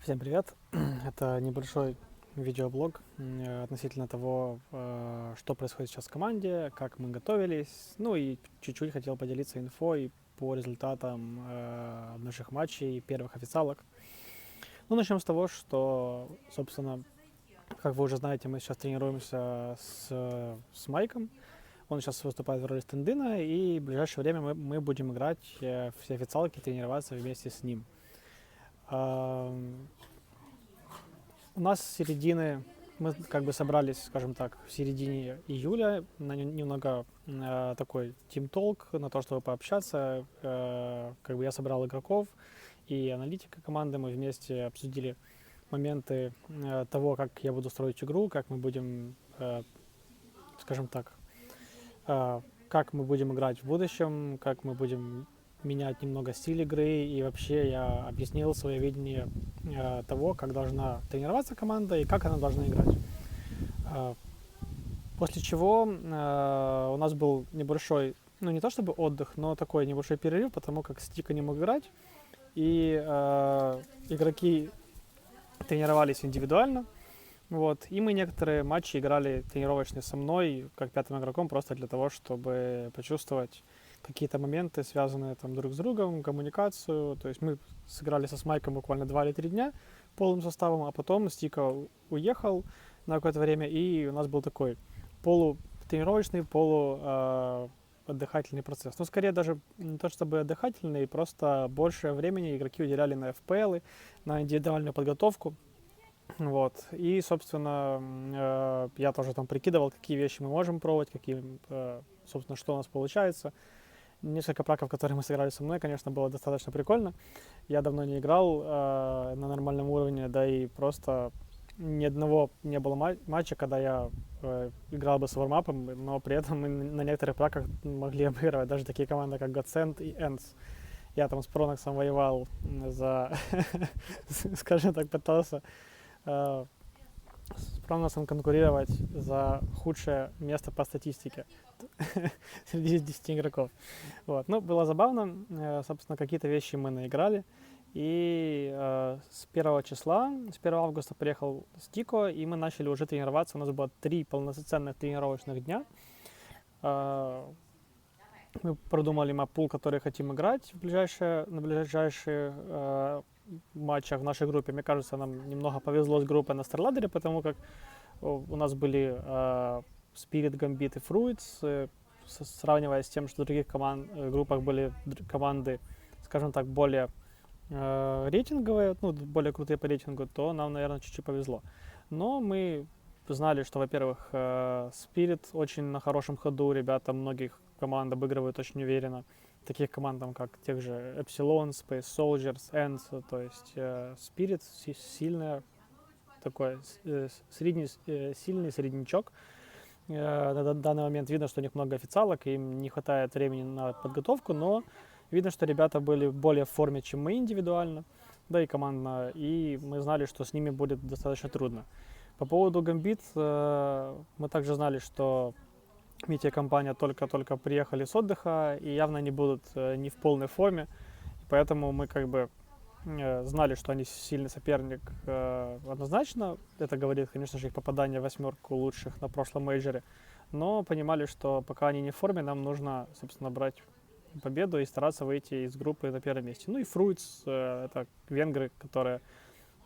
Всем привет! Это небольшой видеоблог относительно того, что происходит сейчас в команде, как мы готовились, ну и чуть-чуть хотел поделиться инфой по результатам наших матчей, первых официалок. Ну, начнем с того, что, собственно, как вы уже знаете, мы сейчас тренируемся с Майком. Он сейчас выступает в роли стендина, и в ближайшее время мы будем играть все официалки, тренироваться вместе с ним. У нас с середины, мы как бы собрались, скажем так, в середине июля на немного такой тим-толк, на то, чтобы пообщаться. Как бы я собрал игроков и аналитика команды, мы вместе обсудили моменты того, как я буду строить игру, как мы будем, скажем так, как мы будем играть в будущем, как мы будем менять немного стиль игры, и вообще я объяснил свое видение того, как должна тренироваться команда и как она должна играть. После чего у нас был небольшой, ну не то чтобы отдых, но такой небольшой перерыв, потому как Стика не мог играть, и игроки тренировались индивидуально. Вот. И мы некоторые матчи играли тренировочные со мной, как пятым игроком, просто для того, чтобы почувствовать какие-то моменты, связанные там друг с другом, коммуникацию. То есть мы сыграли со Смайком буквально 2 или 3 дня полным составом, а потом Стика уехал на какое-то время, и у нас был такой полутренировочный, отдыхательный процесс. Ну, скорее даже не то чтобы отдыхательный, просто больше времени игроки уделяли на FPL, на индивидуальную подготовку. Вот. И, собственно, я тоже там прикидывал, какие вещи мы можем пробовать, собственно, что у нас получается. Несколько праков, которые мы сыграли со мной, конечно, было достаточно прикольно. Я давно не играл на нормальном уровне, да и просто ни одного не было матча, когда я играл бы с вармапом, но при этом мы на некоторых праках могли обыгрывать даже такие команды, как Godsend и Ends. Я там с Проноксом воевал за, скажем так, пытался с Проносом конкурировать за худшее место по статистике среди 10 игроков. Вот. Ну, было забавно. Собственно, какие-то вещи мы наиграли. И с 1 числа, с 1 августа приехал Стико, и мы начали уже тренироваться. У нас было 3 полноценных тренировочных дня. Мы продумали мап-пул, который хотим играть на ближайшие матчах в нашей группе. Мне кажется, нам немного повезло с группой на StarLadder, потому как у нас были Spirit, Gambit и Fruits, сравнивая с тем, что в других группах были команды, скажем так, более рейтинговые, ну, более крутые по рейтингу, то нам, наверное, чуть-чуть повезло. Но мы знали, что, во-первых, Spirit очень на хорошем ходу, ребята многих команд обыгрывают очень уверенно. Таких команд, там, как тех же Epsilon, Space Soldiers, Ends, то есть Spirit сильная, такой сильный среднячок. На данный момент видно, что у них много официалок, им не хватает времени на подготовку, но видно, что ребята были более в форме, чем мы индивидуально, да и командно, и мы знали, что с ними будет достаточно трудно. По поводу Gambit, мы также знали, что Митя и компания только-только приехали с отдыха и явно не будут не в полной форме, поэтому мы как бы знали, что они сильный соперник однозначно. Это говорит, конечно же, их попадание в 8 лучших на прошлом мейджоре. Но понимали, что пока они не в форме, нам нужно, собственно, брать победу и стараться выйти из группы на 1 месте. Ну и Fruits, это венгры, которые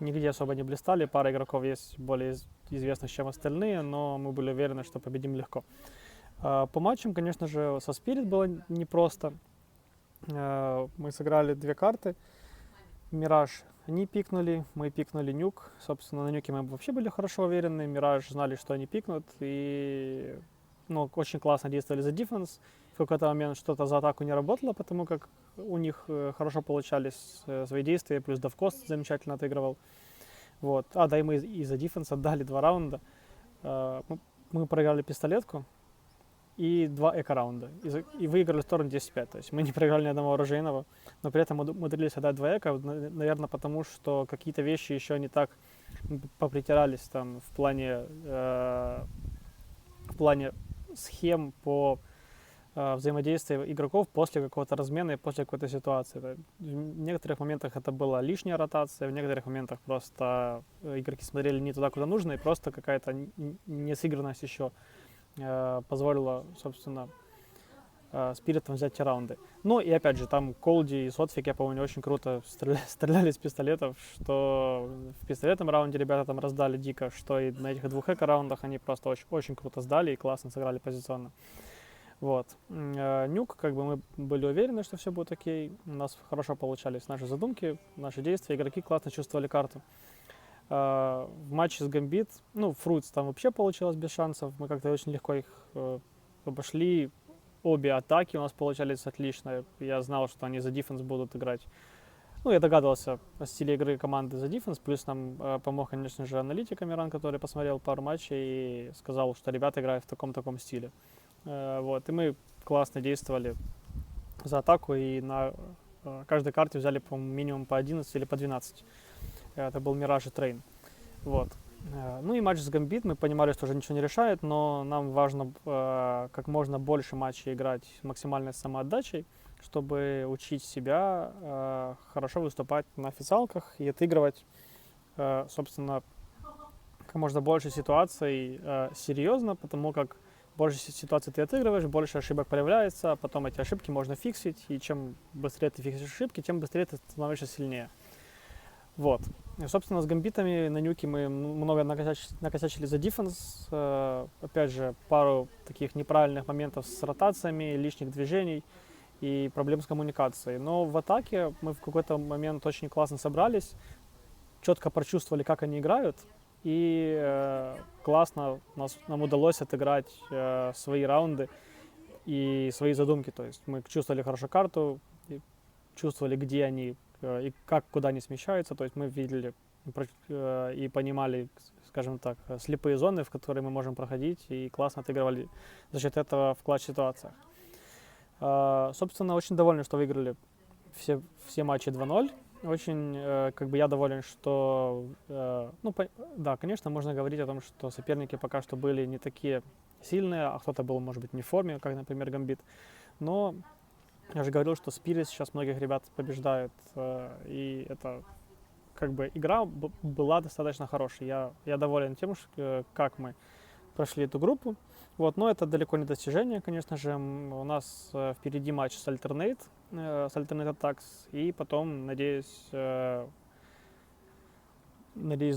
нигде особо не блистали. Пара игроков есть более известных, чем остальные, но мы были уверены, что победим легко. По матчам, конечно же, со Spirit было непросто. Мы сыграли 2 карты. Мираж они пикнули, мы пикнули Нюк. Собственно, на Нюке мы вообще были хорошо уверены. Мираж знали, что они пикнут. И очень классно действовали за дефенс. В какой-то момент что-то за атаку не работало, потому как у них хорошо получались свои действия. Плюс Давкост замечательно отыгрывал. Вот. Да и мы и за дефенс отдали 2 раунда. Мы проиграли пистолетку и 2 эко-раунда. И выиграли сторону 10-5. То есть мы не проиграли ни одного оружейного, но при этом умудрились отдать 2 эко, наверное, потому что какие-то вещи еще не так попритирались там в плане схем по взаимодействие игроков после какого-то размена и после какой-то ситуации. В некоторых моментах это была лишняя ротация, в некоторых моментах просто игроки смотрели не туда, куда нужно, и просто какая-то несыгранность еще позволила, собственно, Спиритом взять те раунды. Ну и опять же, там Колди и Сотфик, я помню, очень круто стреляли из пистолетов, что в пистолетном раунде ребята там раздали дико, что и на этих двух эко-раундах они просто очень круто сдали и классно сыграли позиционно. Вот. Нюк, как бы мы были уверены, что все будет окей. У нас хорошо получались наши задумки, наши действия. Игроки классно чувствовали карту. В матче с Гамбит, Фрутс там вообще получилось без шансов. Мы как-то очень легко их обошли. Обе атаки у нас получались отлично. Я знал, что они за дефенс будут играть. Я догадывался о стиле игры команды за дефенс. Плюс нам помог, конечно же, аналитик Амиран, который посмотрел пару матчей и сказал, что ребята играют в таком-таком стиле. Вот. И мы классно действовали за атаку. И на каждой карте взяли, по-моему, минимум по 11 или по 12. Это был Мираж и Трейн. Вот. И матч с Гамбит, мы понимали, что уже ничего не решает, но нам важно как можно больше матчей играть с максимальной самоотдачей, чтобы учить себя хорошо выступать на официалках и отыгрывать, собственно, как можно больше ситуаций серьезно, потому как больше ситуаций ты отыгрываешь, больше ошибок появляется, а потом эти ошибки можно фиксить, и чем быстрее ты фиксишь ошибки, тем быстрее ты становишься сильнее. Вот. И, собственно, с гамбитами на нюке мы много накосячили за дефенс. Опять же, пару таких неправильных моментов с ротациями, лишних движений и проблем с коммуникацией. Но в атаке мы в какой-то момент очень классно собрались, четко прочувствовали, как они играют, и классно нам удалось отыграть свои раунды и свои задумки. То есть мы чувствовали хорошо карту, чувствовали, где они и куда они смещаются. То есть мы видели и понимали, скажем так, слепые зоны, в которые мы можем проходить, и классно отыгрывали за счет этого в клатч-ситуациях. Собственно, очень довольны, что выиграли все матчи 2-0. Очень, я доволен, что, да, конечно, можно говорить о том, что соперники пока что были не такие сильные, а кто-то был, может быть, не в форме, как, например, Гамбит. Но я же говорил, что Спирит сейчас многих ребят побеждает, и это игра была достаточно хорошей. Я доволен тем, как мы прошли эту группу. Вот, но это далеко не достижение, конечно же. У нас впереди матч с Alternate Attacks, и потом, надеюсь,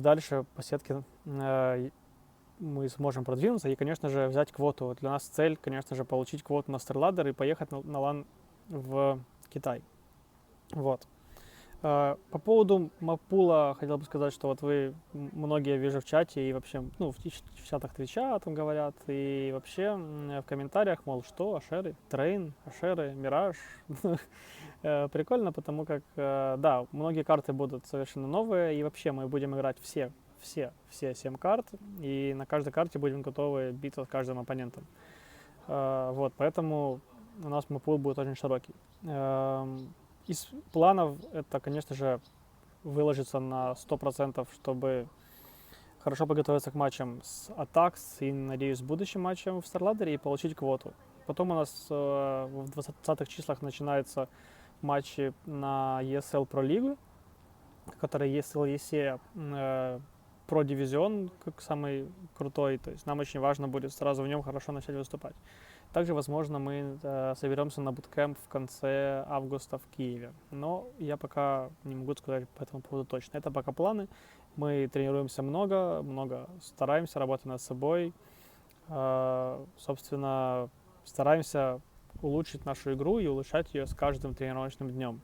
дальше по сетке мы сможем продвинуться и, конечно же, взять квоту. Для нас цель, конечно же, получить квоту на StarLadder и поехать на LAN в Китай. Вот. По поводу маппула хотел бы сказать, что вот вы, многие вижу в чате и вообще, в чатах Твича там говорят, и вообще в комментариях, мол, что, Ашеры, Трейн, Ашеры, Мираж. Прикольно, потому как, да, многие карты будут совершенно новые, и вообще мы будем играть все 7 карт, и на каждой карте будем готовы биться с каждым оппонентом. Вот, поэтому у нас маппул будет очень широкий. Из планов это, конечно же, выложиться на 100%, чтобы хорошо подготовиться к матчам с Attacks и, надеюсь, будущим матчам в StarLadder и получить квоту. Потом у нас в 20-х числах начинаются матчи на ESL Pro League, который ESL ESE Pro Division, как самый крутой. То есть нам очень важно будет сразу в нем хорошо начать выступать. Также, возможно, мы соберемся на буткэмп в конце августа в Киеве. Но я пока не могу сказать по этому поводу точно. Это пока планы. Мы тренируемся много стараемся, работаем над собой. Собственно, стараемся улучшить нашу игру и улучшать ее с каждым тренировочным днем.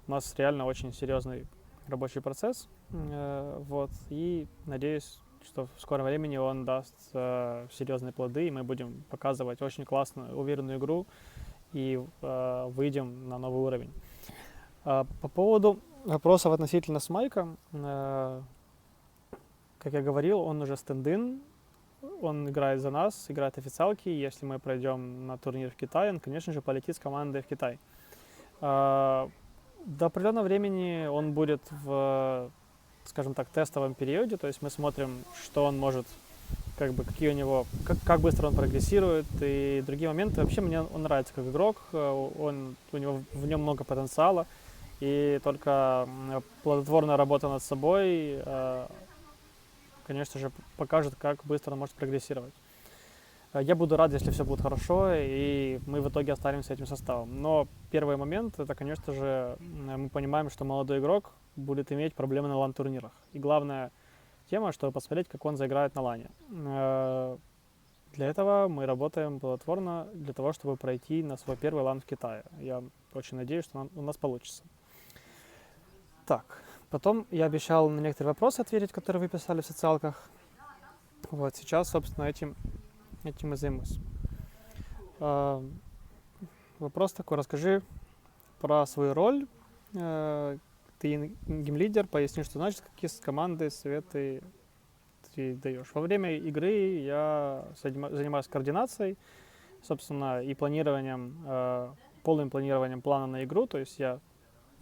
У нас реально очень серьезный рабочий процесс. Вот. И надеюсь, что в скором времени он даст серьезные плоды, и мы будем показывать очень классную, уверенную игру и выйдем на новый уровень. По поводу вопросов относительно Смайка, как я говорил, он уже стенд-ин, он играет за нас, играет официалки. Если мы пройдем на турнир в Китай, он, конечно же, полетит с командой в Китай. До определенного времени он будет в, скажем так, тестовом периоде, то есть мы смотрим, что он может как бы какие у него, как быстро он прогрессирует и другие моменты. Вообще мне он нравится как игрок, у него в нем много потенциала, и только плодотворная работа над собой, конечно же, покажет, как быстро он может прогрессировать. Я буду рад, если все будет хорошо, и мы в итоге останемся этим составом. Но первый момент, это, конечно же, мы понимаем, что молодой игрок будет иметь проблемы на лан-турнирах. И главная тема, чтобы посмотреть, как он заиграет на лане. Для этого мы работаем плодотворно, для того, чтобы пройти на свой первый лан в Китае. Я очень надеюсь, что у нас получится. Так, потом я обещал на некоторые вопросы ответить, которые вы писали в социалках. Вот, сейчас, собственно, этим и займусь. Вопрос такой: расскажи про свою роль. Ты геймлидер, поясни, что значит, какие команды, советы ты даешь. Во время игры я занимаюсь координацией, собственно, и планированием, полным планированием плана на игру. То есть я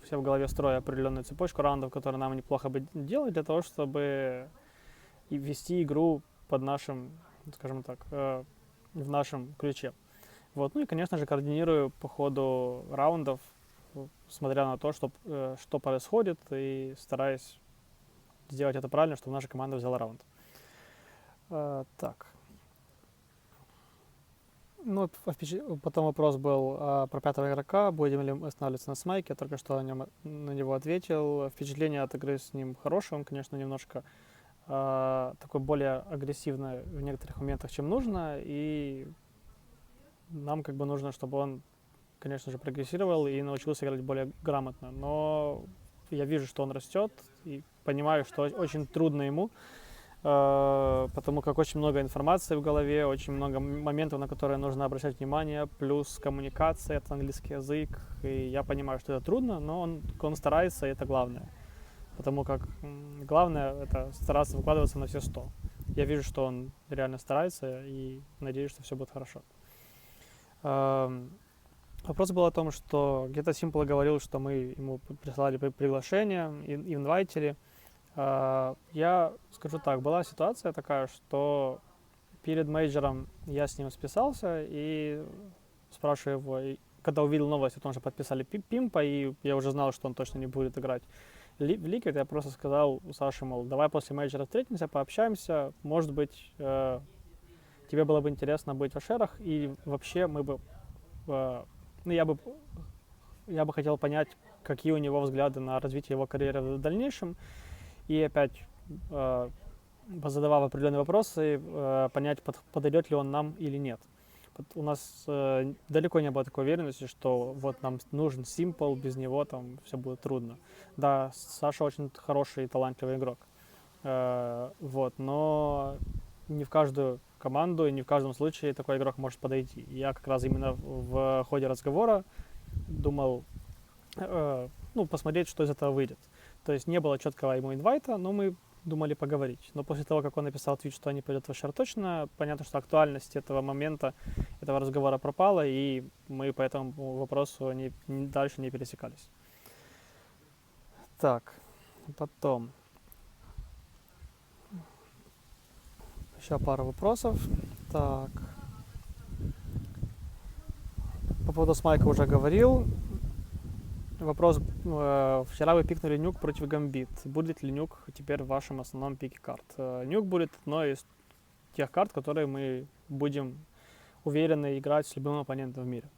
все в голове строю определенную цепочку раундов, которые нам неплохо бы делать для того, чтобы вести игру под нашим, скажем так, в нашем ключе. Вот. Ну и, конечно же, координирую по ходу раундов, смотря на то, что происходит, и стараюсь сделать это правильно, чтобы наша команда взяла раунд. Так. Ну, потом вопрос был про пятого игрока, будем ли мы останавливаться на Смайке. Я только что на него ответил. Впечатление от игры с ним хорошее, он, конечно, немножко такой более агрессивный в некоторых моментах, чем нужно, и нам как бы нужно, чтобы он, конечно же, прогрессировал и научился играть более грамотно. Но я вижу, что он растет, и понимаю, что очень трудно ему, потому как очень много информации в голове, очень много моментов, на которые нужно обращать внимание, плюс коммуникация, это английский язык, и я понимаю, что это трудно, но он старается, и это главное. Потому как главное это стараться выкладываться на все 100. Я вижу, что он реально старается, и надеюсь, что все будет хорошо. Вопрос был о том, что где-то Simple говорил, что мы ему прислали приглашение, инвайтили. Я скажу так, была ситуация такая, что перед мейджором я с ним списался и спрашиваю его, и когда увидел новость о том, что подписали Пимпа, и я уже знал, что он точно не будет играть в Liquid, я просто сказал Саше, мол, давай после мейджора встретимся, пообщаемся, может быть, тебе было бы интересно быть в Ашерах, и вообще мы бы, я бы хотел понять, какие у него взгляды на развитие его карьеры в дальнейшем, и опять, задавав определенные вопросы, понять, подойдет ли он нам или нет. У нас далеко не было такой уверенности, что вот нам нужен Simple, без него там все будет трудно. Да, Саша очень хороший и талантливый игрок, вот, но не в каждую команду и не в каждом случае такой игрок может подойти. Я как раз именно в ходе разговора думал, посмотреть, что из этого выйдет. То есть не было четкого ему инвайта, но мы думали поговорить. Но после того, как он написал твит, что они пойдут в Ашер точно, понятно, что актуальность этого момента, этого разговора пропала, и мы по этому вопросу дальше не пересекались. Так, потом. Еще пару вопросов. Так. По поводу Смайка уже говорил. Вопрос. Вчера вы пикнули Нюк против Гамбит. Будет ли Нюк теперь в вашем основном пике карт? Нюк будет одной из тех карт, которые мы будем уверенно играть с любым оппонентом в мире.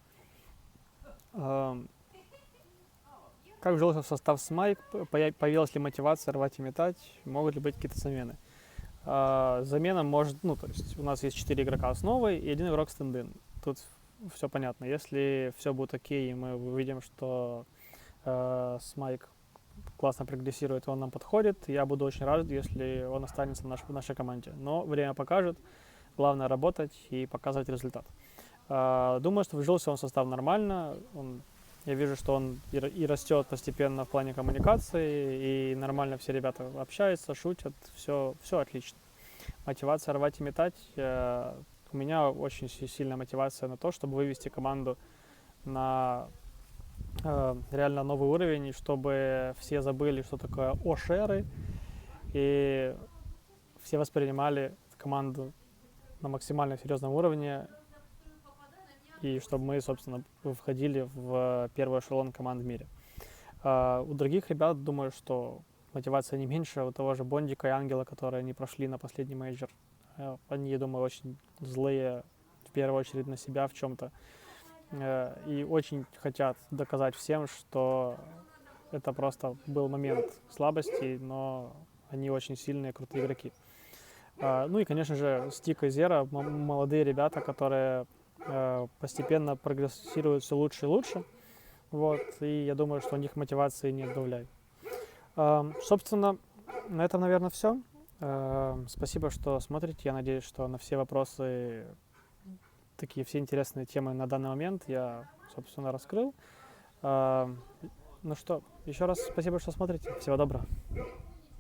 Как вжился в состав Смайк? Появилась ли мотивация рвать и метать? Могут ли быть какие-то замены? Замена может, то есть у нас есть 4 игрока основы и 1 игрок стенд-ин. Тут все понятно. Если все будет окей, и мы увидим, что Смайк классно прогрессирует, он нам подходит, я буду очень рад, если он останется в нашей команде. Но время покажет. Главное работать и показывать результат. Думаю, что вжился он в состав нормально. Я вижу, что он и растет постепенно в плане коммуникации, и нормально все ребята общаются, шутят, все отлично. Мотивация рвать и метать. У меня очень сильная мотивация на то, чтобы вывести команду на реально новый уровень, и чтобы все забыли, что такое ошеры, и все воспринимали команду на максимально серьезном уровне, и чтобы мы, собственно, входили в первый эшелон команд в мире. У других ребят, думаю, что мотивация не меньше. У того же Бондика и Ангела, которые не прошли на последний мейджор. Они, я думаю, очень злые, в первую очередь, на себя в чем-то. И очень хотят доказать всем, что это просто был момент слабости, но они очень сильные, крутые игроки. Ну и, конечно же, Стик и Зера, молодые ребята, которые постепенно прогрессируют все лучше и лучше. Вот, и я думаю, что у них мотивации не отбавляй. Собственно, на этом, наверное, все. Спасибо, что смотрите. Я надеюсь, что на все вопросы, такие все интересные темы на данный момент я, собственно, раскрыл. Ну что, еще раз спасибо, что смотрите. Всего доброго.